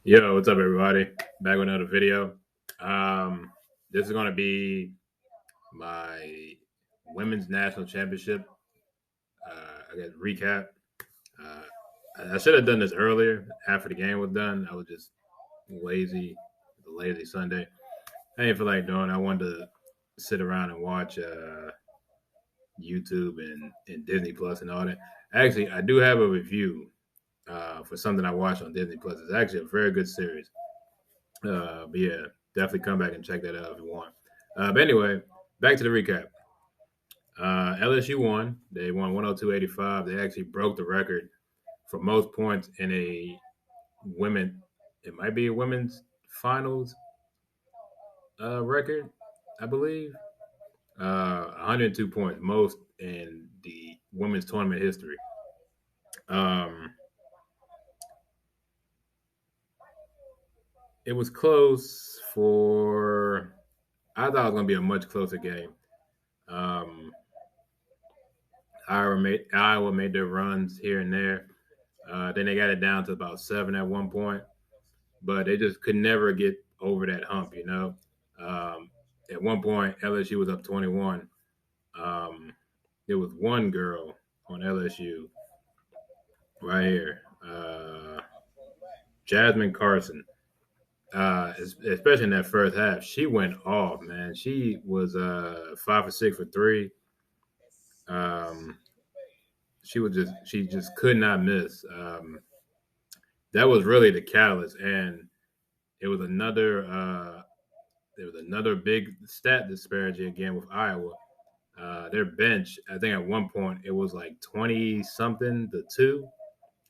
Yo, what's up, everybody? Back with another video. Um, this is going to be my women's national championship. I guess recap. Uh, I should have done this earlier after the game was done. I was just lazy, the lazy Sunday. I didn't feel like doing. I wanted to sit around and watch YouTube and Disney Plus and all that. Actually, I do have a review for something I watched on Disney Plus. It's actually a very good series. But yeah, definitely come back and check that out if you want. But anyway, back to the recap. LSU won. They won 102-85. They actually broke the record for most points in a women. It might be a women's finals record, I believe. 102 points, most in the women's tournament history. Um, it was close for. I thought it was going to be a much closer game. Um, Iowa made their runs here and there. Then they got it down to about 7 at one point, but they just could never get over that hump. At one point LSU was up 21. Um, there was one girl on LSU right here, Jasmine Carson. Especially in that first half, she went off. Man, she was 5 for 6 for three. Um, she just could not miss. That was really the catalyst, and it was another there was another big stat disparity again with Iowa. Their bench, I think at one point it was like 20 something to two.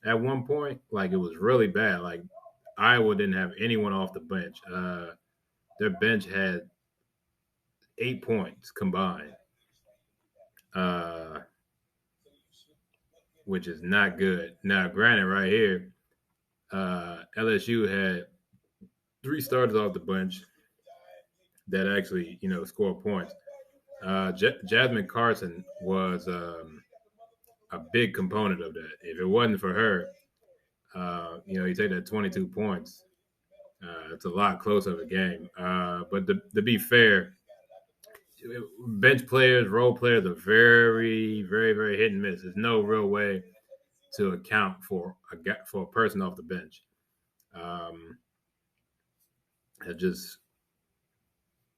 At one point, like it was really bad. Like Iowa didn't have anyone off the bench. Their bench had 8 points combined, uh, which is not good. Now, granted, right here, LSU had three starters off the bench that actually, score points. Jasmine Carson was a big component of that. If it wasn't for her, you take that 22 points. It's a lot closer of a game. But to be fair, bench players, role players are very, very, very hit and miss. There's no real way to account for a person off the bench. Um, it just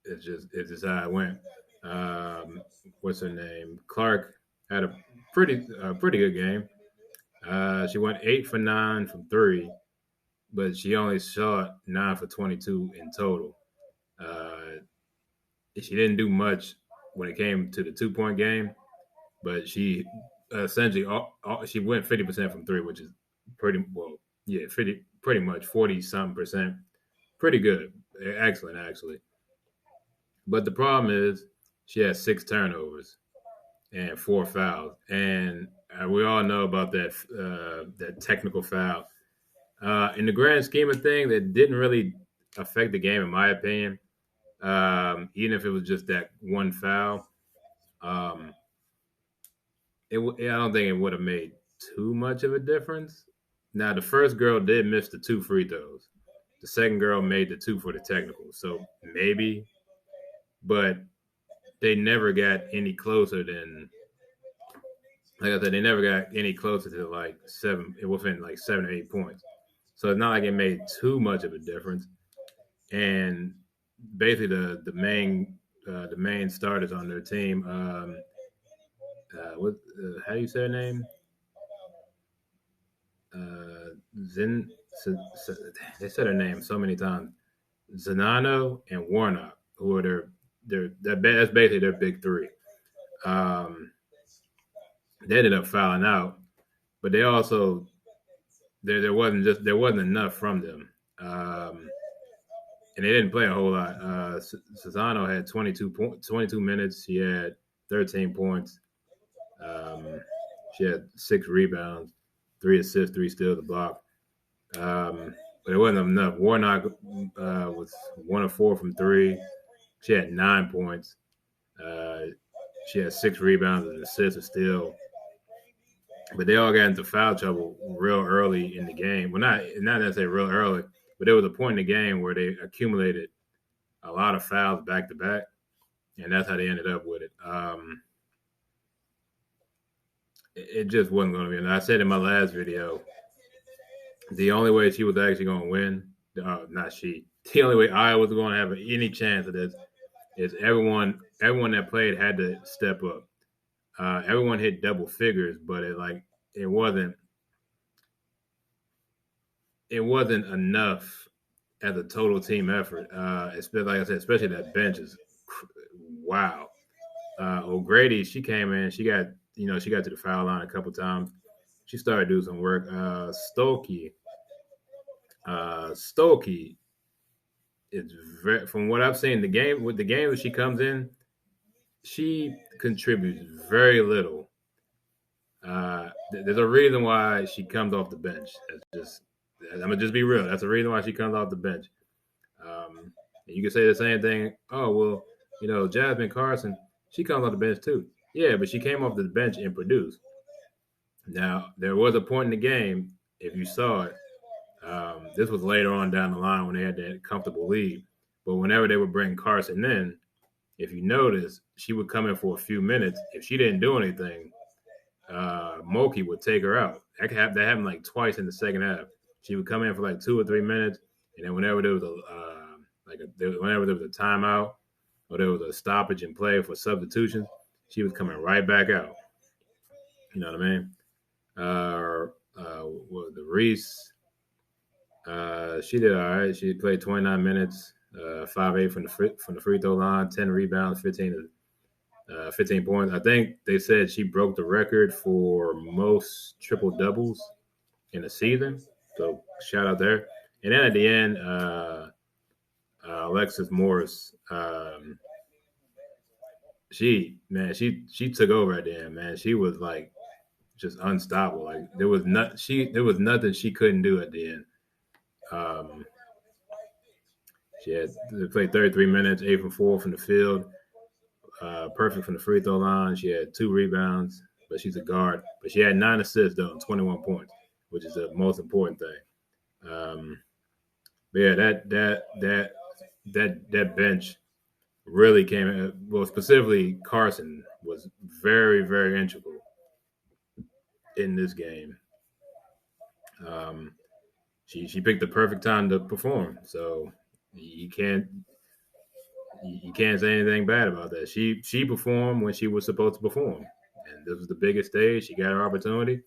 it's just how it went. What's her name? Clark had a pretty good game. She went 8 for 9 from three, but she only shot 9 for 22 in total. Uh, she didn't do much when it came to the 2 point game, but she essentially she went 50% from three, which is pretty well. Yeah, pretty much 40 something percent. Pretty good, excellent actually. But the problem is she has 6 turnovers and 4 fouls, and we all know about that technical foul. In the grand scheme of things, it didn't really affect the game, in my opinion. Even if it was just that one foul, um, I don't think it would have made too much of a difference. Now, the first girl did miss the two free throws. The second girl made the two for the technical, so maybe, but they never got any closer than, like I said, they never got any closer to like within like 7 or 8 points. So it's not like it made too much of a difference. And basically, the main starters on their team, how do you say her name? Uh, Zen. They said her name so many times. Zanano and Warnock, who are that's basically their big three. Um, they ended up fouling out, but they also there wasn't enough from them, and they didn't play a whole lot. Cesano had 22 minutes. He had 13 points. Um, she had 6 rebounds, 3 assists, 3 steals, a block. But it wasn't enough. Warnock was 1 of 4 from three. She had 9 points. Uh, she had 6 rebounds, an assist, a steal. But they all got into foul trouble real early in the game. Well, not necessarily real early, But there was a point in the game where they accumulated a lot of fouls back to back, and that's how they ended up with it. It just wasn't going to be. And I said in my last video, the only way she was actually going to win, not she, the only way I was going to have any chance of this is everyone that played had to step up. Everyone hit double figures, but it wasn't enough as a total team effort. Especially like I said, especially that bench is wow. O'Grady, she came in, she got to the foul line a couple times. She started doing some work. Stokey is from what I've seen the game with the game that she comes in, she contributes very little. There's a reason why she comes off the bench. I'm gonna just be real. That's the reason why she comes off the bench. And you can say the same thing. Oh well, Jasmine Carson, she comes off the bench too. Yeah, but she came off the bench and produced. Now there was a point in the game, if you saw it. This was later on down the line when they had that comfortable lead. But whenever they would bring Carson in, if you notice, she would come in for a few minutes. If she didn't do anything, Moki would take her out. That happened like twice in the second half. She would come in for like 2 or 3 minutes, and then whenever there was whenever there was a timeout or there was a stoppage in play for substitution, she was coming right back out. You know what I mean? The Reese, she did all right. She played 29 minutes, 5-8 from the free throw line, 10 rebounds, 15 points. I think they said she broke the record for most triple doubles in a season. So shout out there. And then at the end, Alexis Morris, she took over at the end, man. She was like just unstoppable. Like there was nothing she couldn't do at the end. She played 33 minutes, 8 from 4 from the field, perfect from the free throw line. She had 2 rebounds, but she's a guard. But she had 9 assists though, and 21 points, which is the most important thing. But yeah, that bench really came in. Well, specifically Carson was very, very integral in this game. She picked the perfect time to perform, so you can't say anything bad about that. She performed when she was supposed to perform, and this was the biggest stage. She got her opportunity,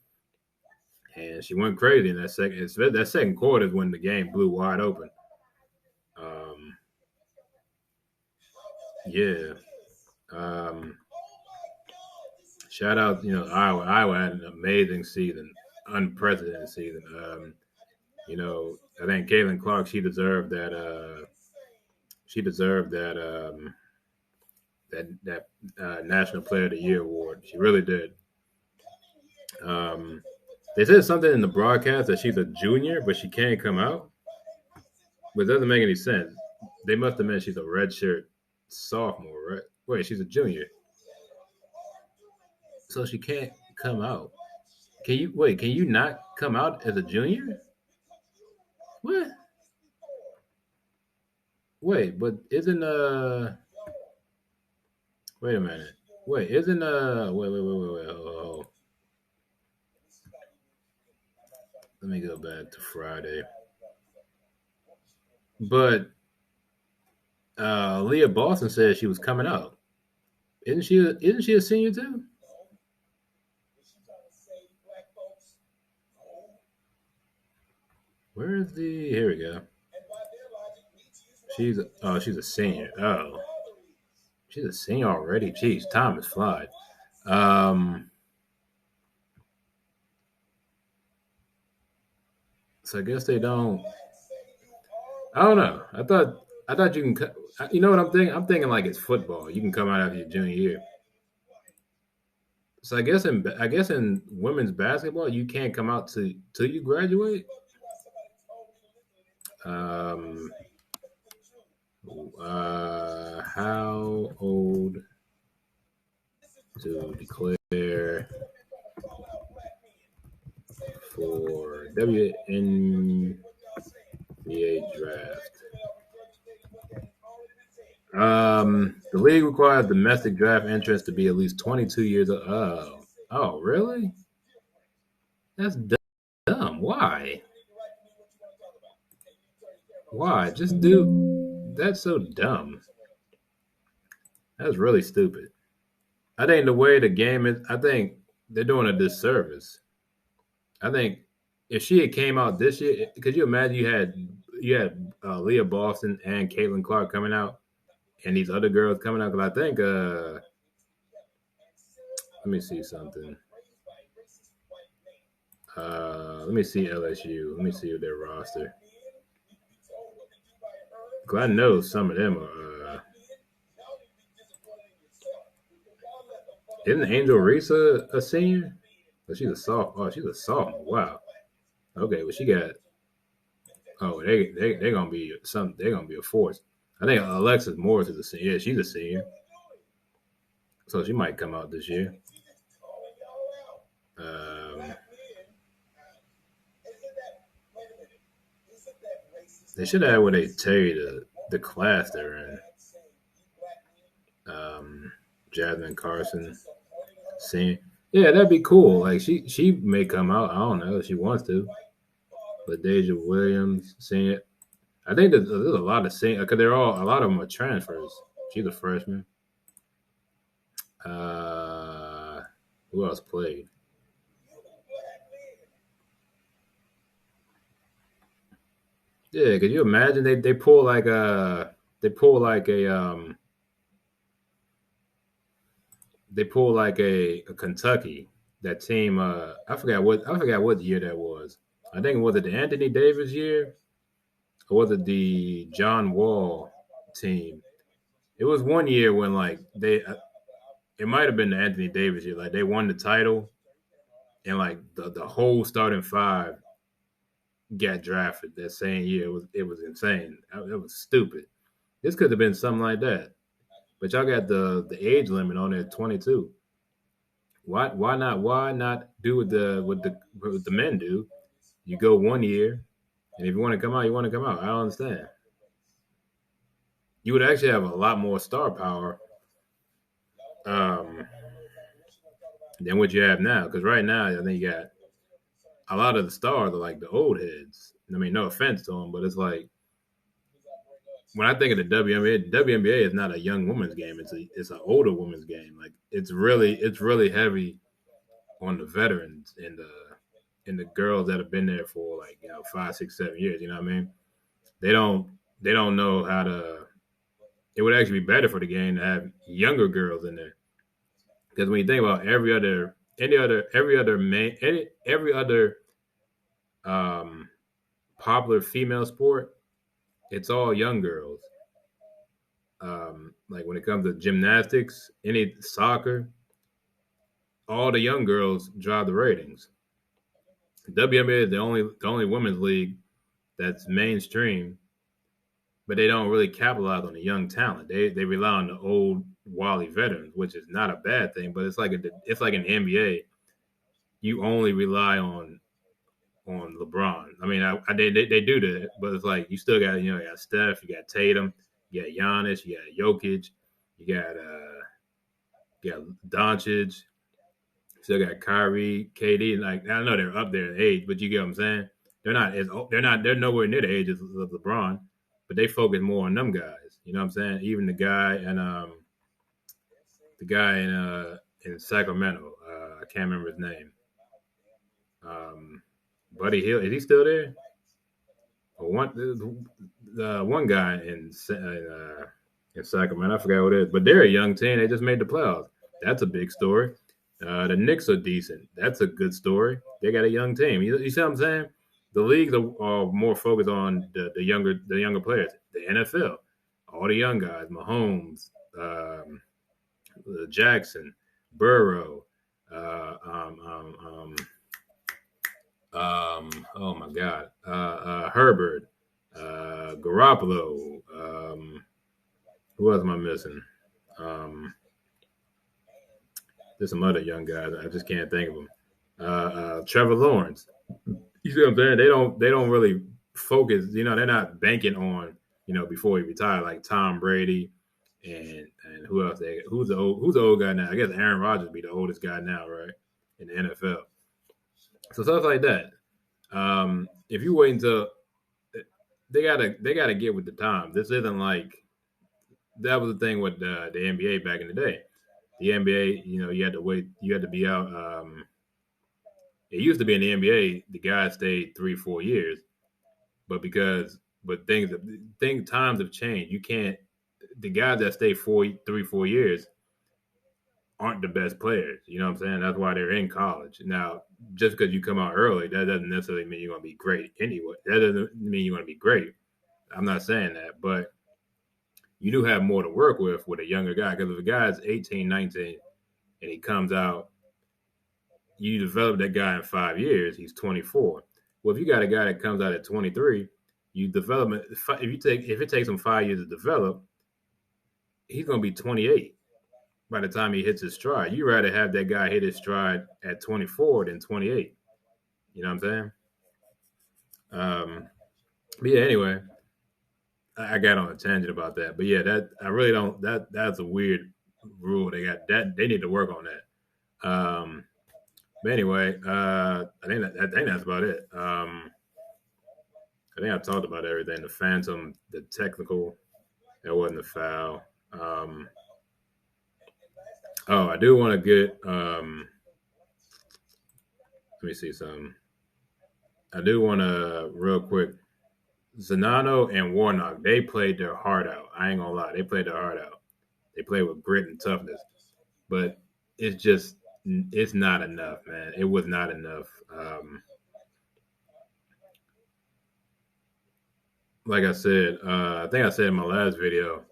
and she went crazy in that second. That second quarter is when the game blew wide open. Yeah. Shout out, Iowa. Iowa had an amazing season, unprecedented season. I think Caitlin Clark, she deserved that. She deserved that National Player of the Year award. She really did. They said something in the broadcast that she's a junior, but she can't come out. But it doesn't make any sense. They must have meant she's a redshirt sophomore, right? Wait, she's a junior. So she can't come out. Can you not come out as a junior? What? Wait, but isn't wait a minute. Wait, isn't wait. Oh. Let me go back to Friday. But Leah Boston said she was coming out. Isn't she a senior too? Where is the? Here we go. She's a senior. Oh, she's a senior already. Jeez, time is flying. So I guess they don't. I don't know. I thought you can. You know what I'm thinking? I'm thinking like it's football. You can come out after your junior year. So I guess in women's basketball, you can't come out till you graduate. How old to declare for WNBA NBA draft. The league requires domestic draft entrants to be at least 22 years old. Oh, really? That's dumb. Why? Why? Just do. That's so dumb. That's really stupid. I think the way the game is, I think they're doing a disservice. I think if she had came out this year, could you imagine you had Leah Boston and Caitlin Clark coming out, and these other girls coming out? Because I think let me see something. Let me see LSU. Let me see their roster. Cause I know some of them are. Isn't Angel Reese a senior? But she's a sophomore. Oh, she's a sophomore. Wow. Okay, well she got. Oh, they gonna be some. They're gonna be a force. I think Alexis Morris is a senior. Yeah, she's a senior, so she might come out this year. Um, they should have where they tell you the class they're in. Jasmine Carson, senior. Yeah, that'd be cool. Like she may come out. I don't know if she wants to. But Deja Williams, senior. I think there's a lot of senior because they're all a lot of them are transfers. She's a freshman. Uh, who else played? Yeah, could you imagine they pull like a they pull like a they pull like a Kentucky that team. I forgot what year that was. I think was it the Anthony Davis year or was it the John Wall team? It was one year when like they it might have been the Anthony Davis year. Like they won the title and like the whole starting five got drafted that same year. It was insane. It was stupid. This could have been something like that. But y'all got the age limit on it, 22. Why not do what the men do? You go 1 year, and if you want to come out, you want to come out. I don't understand. You would actually have a lot more star power um, than what you have now. Because right now, I think you got a lot of the stars are like the old heads. I mean, no offense to them, but it's like when I think of the WNBA, the WNBA is not a young woman's game. It's an older woman's game. Like it's really heavy on the veterans and the girls that have been there for like 5, 6, 7 years. You know what I mean? They don't they don't know how to. It would actually be better for the game to have younger girls in there because when you think about every other um, popular female sport, it's all young girls. Like when it comes to gymnastics, any soccer, all the young girls drive the ratings. WNBA is the only women's league that's mainstream, but they don't really capitalize on the young talent. They rely on the old wily veterans, which is not a bad thing, but it's like an NBA. You only rely on LeBron. I mean, they do that, but it's like you still got you got Steph, you got Tatum, you got Giannis, you got Jokic, you got Doncic, still got Kyrie, KD. Like I know they're up there in age, but you get what I'm saying. They're nowhere near the age of LeBron, but they focus more on them guys. You know what I'm saying? Even the guy in Sacramento, I can't remember his name. Um, Buddy Hill, is he still there? Or the one guy in Sacramento, I forgot what it is, but they're a young team. They just made the playoffs. That's a big story. The Knicks are decent. That's a good story. They got a young team. You see what I'm saying? The leagues are more focused on the younger players. The NFL, all the young guys, Mahomes, Jackson, Burrow, uh, um, um, um, oh my God, Herbert, Garoppolo. Who else am I missing? Um, there's some other young guys. I just can't think of them. Trevor Lawrence. You see what I'm saying? They don't really. focused. They're not banking on before he retired like Tom Brady and who else? Who's the old guy now? I guess Aaron Rodgers be the oldest guy now, right? In the NFL. So stuff like that. If you wait until they gotta get with the time. This isn't like that was the thing with the NBA back in the day. The NBA, you had to wait. You had to be out. It used to be in the NBA, the guys stayed 3, 4 years, but times have changed. You can't. The guys that stay 4 3 4 years aren't the best players. You know what I'm saying? That's why they're in college. Now, just because you come out early, that doesn't necessarily mean you're going to be great anyway. That doesn't mean you're going to be great. I'm not saying that, but you do have more to work with a younger guy. Because if a guy's 18, 19, and he comes out, you develop that guy in 5 years, he's 24. Well, if you got a guy that comes out at 23, you develop it. If it takes him 5 years to develop, he's going to be 28 by the time he hits his stride. You rather have that guy hit his stride at 24 than 28. You know what I'm saying? But yeah, anyway, I got on a tangent about that. But yeah, that I really don't. That's a weird rule they got. That they need to work on that. But anyway, I think that's about it. I think I talked about everything. The phantom, the technical, that wasn't a foul. I do want to get. Let me see something. I do want to real quick. Zanano and Warnock, they played their heart out. I ain't gonna lie, they played their heart out. They played with grit and toughness, but it's not enough, man. It was not enough. Like I said, I think I said in my last video.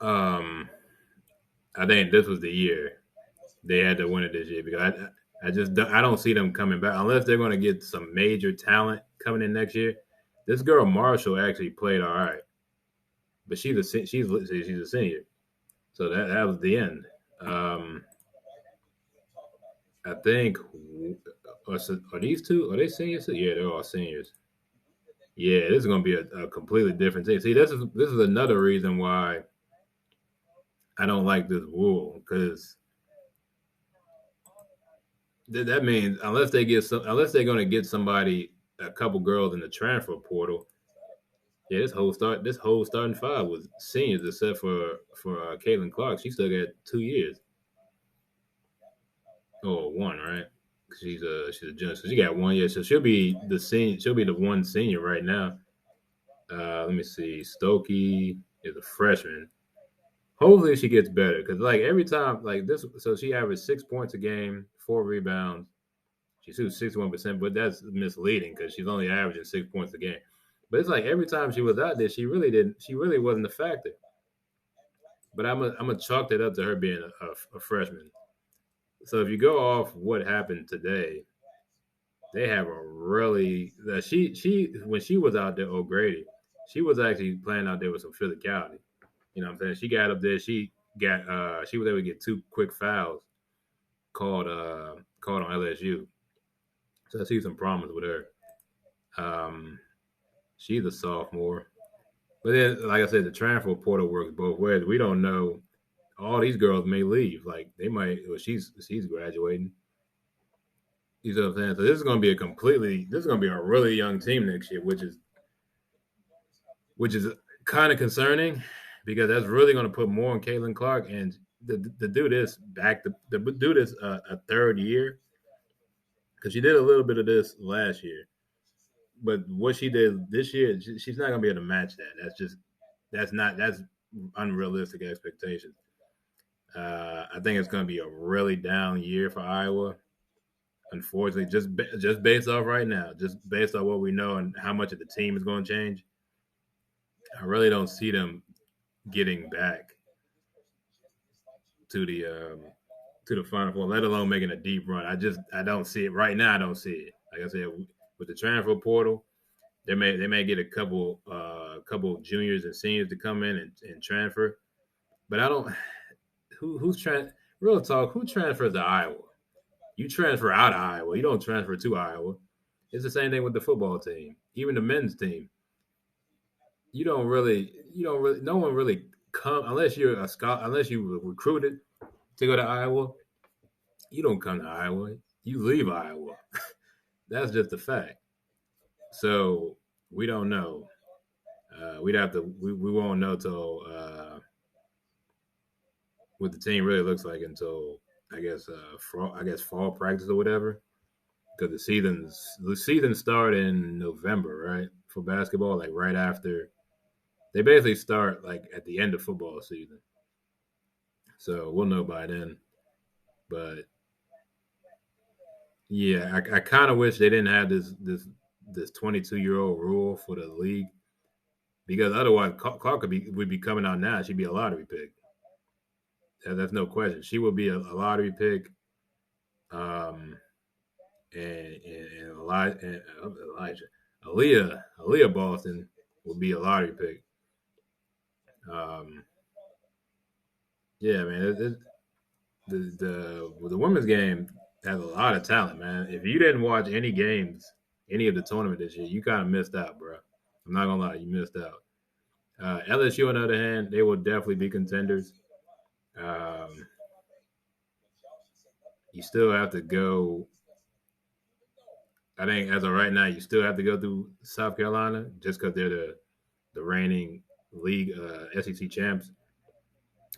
I think this was the year they had to win it this year because I don't see them coming back unless they're going to get some major talent coming in next year. This girl Marshall actually played all right, but she's a senior, so that was the end. I think are these two? Are they seniors? Yeah, they're all seniors. Yeah, this is going to be a completely different thing. See, this is another reason why I don't like this rule because that means unless they're going to get somebody, a couple girls in the transfer portal. Yeah, this whole starting five was seniors except for Caitlin Clark. She still got 2 years. Oh, one, right? She's a junior, so she got 1 year. So she'll be the senior. She'll be the one senior right now. Let me see. Stokey is a freshman. Hopefully she gets better because like every time like this, so she averaged 6 points a game, 4 rebounds. She shoots 61%, but that's misleading because she's only averaging 6 points a game. But it's like every time she was out there, she really didn't. She really wasn't a factor. But I'm gonna chalk that up to her being a freshman. So if you go off what happened today, they have a really she when she was out there, O'Grady, she was actually playing out there with some physicality. You know what I'm saying? She got up there. She was able to get 2 quick fouls called on LSU. So I see some promise with her. She's a sophomore. But then, like I said, the transfer portal works both ways. We don't know. All these girls may leave. Like they might. Well, she's graduating. You know what I'm saying? So this is going to be a really young team next year, which is kind of concerning because that's really going to put more on Caitlin Clark and to do this a third year because she did a little bit of this last year, but what she did this year, she's not going to be able to match that. That's unrealistic expectations. I think it's going to be a really down year for Iowa. Unfortunately, just based off right now, just based on what we know and how much of the team is going to change, I really don't see them getting back to the Final Four, let alone making a deep run. I don't see it right now. I don't see it. Like I said, with the transfer portal, they may get a couple juniors and seniors to come in and transfer, but I don't. Who's trying? Real talk. Who transfers to Iowa? You transfer out of Iowa. You don't transfer to Iowa. It's the same thing with the football team, even the men's team. You don't really, no one really come unless you're a scout, unless you were recruited to go to Iowa. You don't come to Iowa. You leave Iowa. That's just a fact. So we don't know. We'd have to. We won't know till what the team really looks like until I guess fall practice or whatever. Because the season start in November, right? For basketball, like right after they basically start like at the end of football season. So we'll know by then. But yeah, I kind of wish they didn't have this 22-year-old rule for the league because otherwise Clark would be coming out now. She'd be a lottery pick. That's no question. She would be a lottery pick. Um, and Elijah, Aaliyah Boston would be a lottery pick. Um, yeah, man, the women's game has a lot of talent, man. If you didn't watch any games, any of the tournament this year, you kind of missed out, bro. I'm not gonna lie, you missed out. LSU, on the other hand, they will definitely be contenders. Um, you still have to go. I think as of right now, you still have to go through South Carolina just because they're the reigning league SEC champs.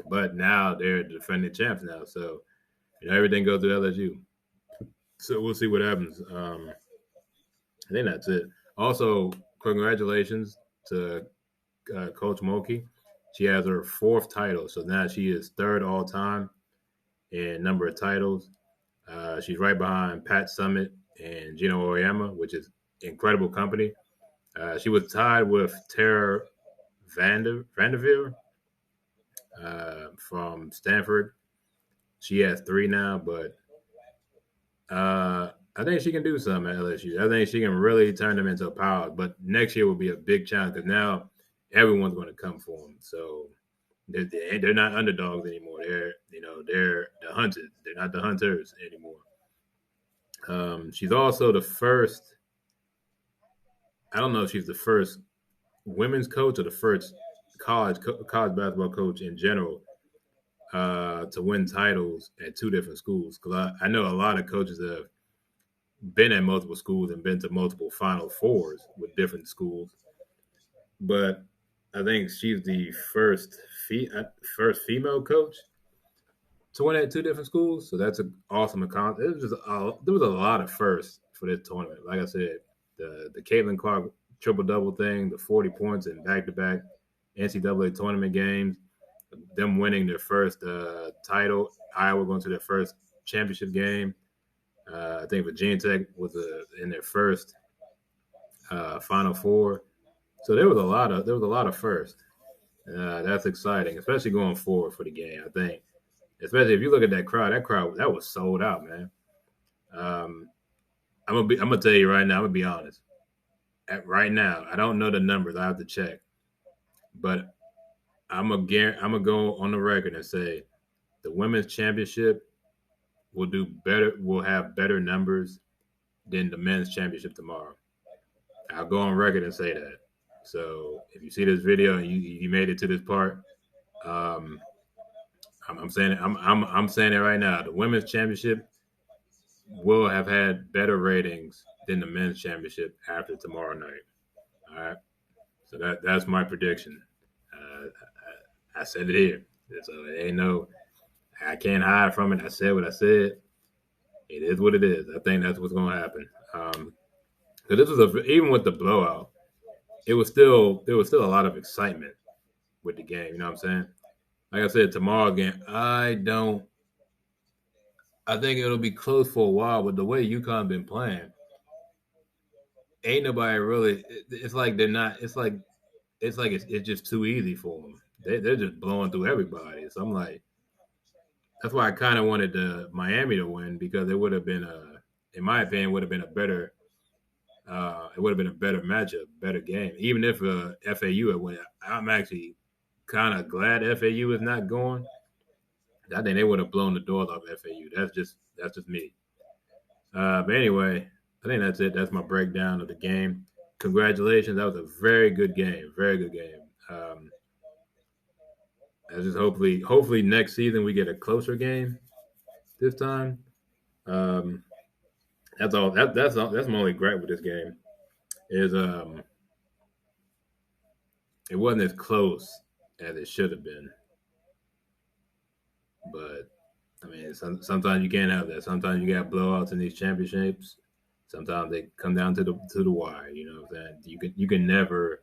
But now they're the defending champs now, so everything goes to LSU. So we'll see what happens. I think that's it. Also, congratulations to Coach Mulkey. She has her fourth title, so now she is third all time in number of titles. She's right behind Pat Summitt and Gino Aoyama, which is incredible company. She was tied with Tara Vanderveer from Stanford. She has three now, but I think she can do something at LSU. I think she can really turn them into a power. But next year will be a big challenge because now everyone's going to come for them. So they're not underdogs anymore. They're the hunted. They're not the hunters anymore. She's also the first. I don't know if she's the first women's coach or the first college basketball coach in general to win titles at two different schools. Because I know a lot of coaches have been at multiple schools and been to multiple Final Fours with different schools, but I think she's the first female coach to win at two different schools. So that's an awesome accomplishment. There was a lot of firsts for this tournament. Like I said, the Caitlin Clark triple double thing, the 40 points in back to back NCAA tournament games, them winning their first title, Iowa going to their first championship game. I think Virginia Tech was in their first Final Four. So there was a lot of first. That's exciting, especially going forward for the game. I think, especially if you look at that crowd that was sold out, man. Um, I'm gonna tell you right now. I'm gonna be honest. Right now, I don't know the numbers. I have to check, but I'm gonna go on the record and say the women's championship will do better. Will have better numbers than the men's championship tomorrow. I'll go on record and say that. So if you see this video and you made it to this part, um, I'm saying it. I'm saying it right now. The women's championship will have had better ratings than the men's championship after tomorrow night. All right. So that's my prediction. I said it here. So it ain't no. I can't hide from it. I said what I said. It is what it is. I think that's what's going to happen. Because this was even with the blowout, there was still a lot of excitement with the game. You know what I'm saying? Like I said, tomorrow game, I think it'll be close for a while, but the way UConn been playing, ain't nobody really. It's like they're not. It's just too easy for them. They're just blowing through everybody. So I'm like, that's why I kind of wanted Miami to win because it would have been in my opinion, would have been a better. It would have been a better matchup, better game. Even if FAU had won, I'm actually kind of glad FAU is not going. I think they would have blown the doors off FAU. That's just me. But anyway, I think that's it. That's my breakdown of the game. Congratulations. That was a very good game. Very good game. I just hopefully next season we get a closer game this time. Um, that's all. That's my only gripe with this game is it wasn't as close as it should have been. But I mean, sometimes you can't have that. Sometimes you got blowouts in these championships. Sometimes they come down to the wire. You know what I'm saying? You can never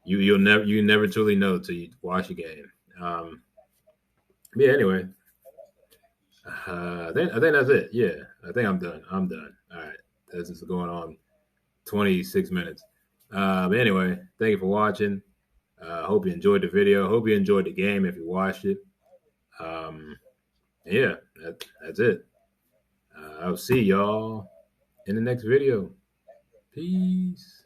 you never truly know till you watch a game. Um, yeah. Anyway, I think that's it. Yeah, I think I'm done. I'm done. All right, this is going on 26 minutes. But anyway, thank you for watching. Hope you enjoyed the video. Hope you enjoyed the game if you watched it. Um, yeah, that's it. I'll see y'all in the next video. Peace.